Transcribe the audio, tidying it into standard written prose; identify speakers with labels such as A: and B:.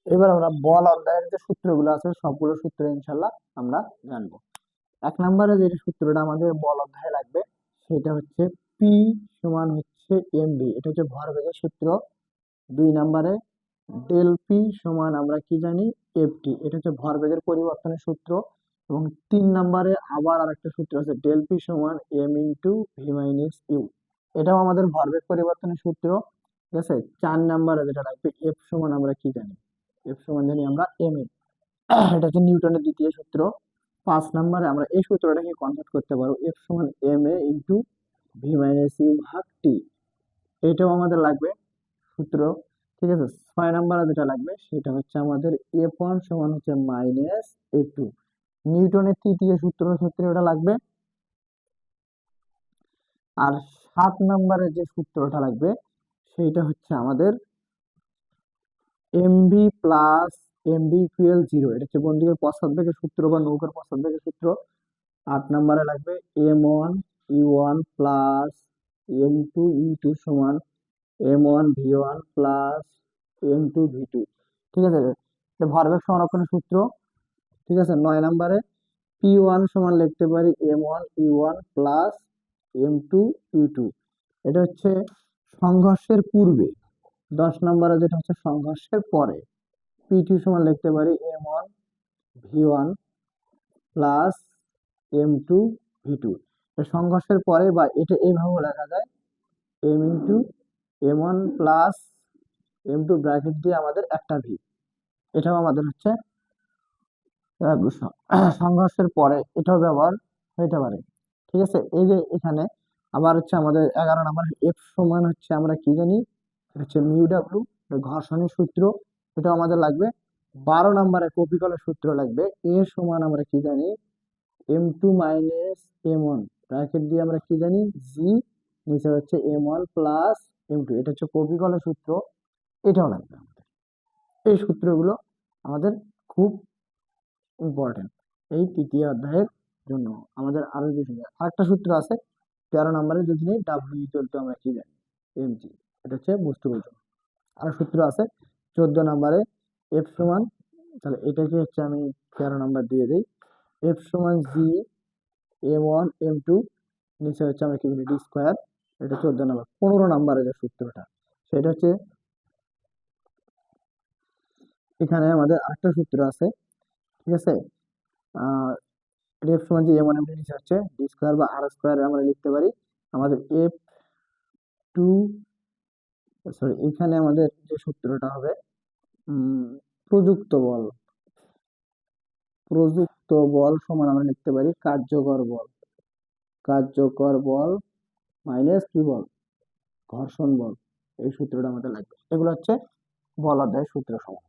A: এবার আমরা বল অধ্যায়ের যে সূত্রগুলো আছে সবগুলো সূত্র ইনশাল্লাহ আমরা জানবো। এক নম্বরে যে সূত্রটা আমাদের বল অধ্যায়ে লাগবে সেটা হচ্ছে পি সমান হচ্ছে এমভি, এটা হচ্ছে ভরবেগের সূত্র। দুই নম্বরে ডেল পি সমান আমরা কি জানি, এফটি, এটা হচ্ছে ভরবেগের পরিবর্তনের সূত্র। এবং তিন নম্বরে আবার আরেকটা সূত্র আছে ডেল পি সমান m into v minus u, এটাও আমাদের ভরবেগ পরিবর্তনের সূত্র। ঠিক আছে, চার নম্বরে যেটা লাগবে এফ সমান আমরা কি জানি, এফ সমান জানি আমরা এম এ, এটা হচ্ছে নিউটনের দ্বিতীয় সূত্র। পাঁচ নম্বরে আমরা এই সূত্রটাকে কনভার্ট করতে পারবো, এফ সমান m a into v minus u ভাগ টি, এটাও আমাদের লাগবে সূত্র। ঠিক আছে, ছয় নম্বরে যেটা লাগবে সেটা হচ্ছে আমাদের এফ ওয়ান সমান হচ্ছে মাইনাস এফ টু, নিউটনের তৃতীয় সূত্রে ওটা লাগবে। আর সাত নম্বরে যে সূত্রটা লাগবে সেইটা হচ্ছে আমাদের MV plus MV equal zero, এটা হচ্ছে বন্দুকের পশ্চাৎবেগের সূত্র বা নৌকার পশ্চাৎবেগের সূত্র। আট নম্বরে লাগবে M one you one plus M two you two সমান M one V one plus M two V two. ঠিক আছে, এটা ভরবেগ সংরক্ষণের সূত্র। ঠিক আছে, নয় নম্বরে পি ওয়ান সমান লিখতে পারি m one you one plus M two you two, এটা হচ্ছে সংঘর্ষের পূর্বে। দশ নম্বরে যেটা হচ্ছে সংঘর্ষের পরে, পি টু সমান লিখতে পারি m one V one plus M two V two, সংঘর্ষের পরে বা এটা এইভাবেও লেখা যায় m into m one plus M two bracket দিয়ে আমাদের একটা ভি, এটাও আমাদের হচ্ছে সংঘর্ষের পরে এটাও ব্যবহার হইতে পারে। ঠিক আছে, এই যে এখানে আবার হচ্ছে আমাদের 11 নম্বর এফ সমান হচ্ছে আমরা কি জানি, হচ্ছে মিউ ডাব্লিউ, ঘর্ষণের সূত্র, এটা আমাদের লাগবে। 12 নম্বরে কপিকলের সূত্র লাগবে, এ সমান আমরা কি জানি m two minus m one, bracket দিয়ে আমরা কি জানি জি, নিচে হচ্ছে m one plus M two, এটা হচ্ছে কপিকলের সূত্র, এটাও লাগবে আমাদের। এই সূত্রগুলো আমাদের খুব ইম্পর্টেন্ট এই তৃতীয় অধ্যায়ের জন্য। আমাদের আরো বেশি আরেকটা সূত্র আছে 13 নম্বরে, যদি নেই ডাব্লিউ ইকুয়াল টু আমরা কি জানি এমজি, এটা হচ্ছে বস্তু ওজন। আর সূত্র আছে 14 নম্বরে এফ সমান, তাহলে এটাকে হচ্ছে আমি 13 নম্বর দিয়ে দিই, এফ সমান g m one m two, নিচে হচ্ছে আমরা কি জানি ডি স্কোয়ার, এটা 14 নম্বর। 15 নম্বরে যে সূত্রটা সেটা হচ্ছে, এখানে আমাদের আরেকটা সূত্র আছে। ঠিক আছে, আহ এফ সমান যে এম ওয়ান এম টু, নিচে হচ্ছে ডি স্কোয়ার বা আর স্কোয়ার আমরা লিখতে পারি আমাদের এফ টু, সরি এখানে আমাদের যে সূত্রটা হবে উম, প্রযুক্ত বল, প্রযুক্ত বল সমান আমরা লিখতে পারি কার্যকর বল, কার্যকর বল মাইনাস কি বল, ঘর্ষণ বল, এই সূত্রটা আমাদের লাগবে। এগুলো হচ্ছে বল অধ্যায়ের সূত্র সমান।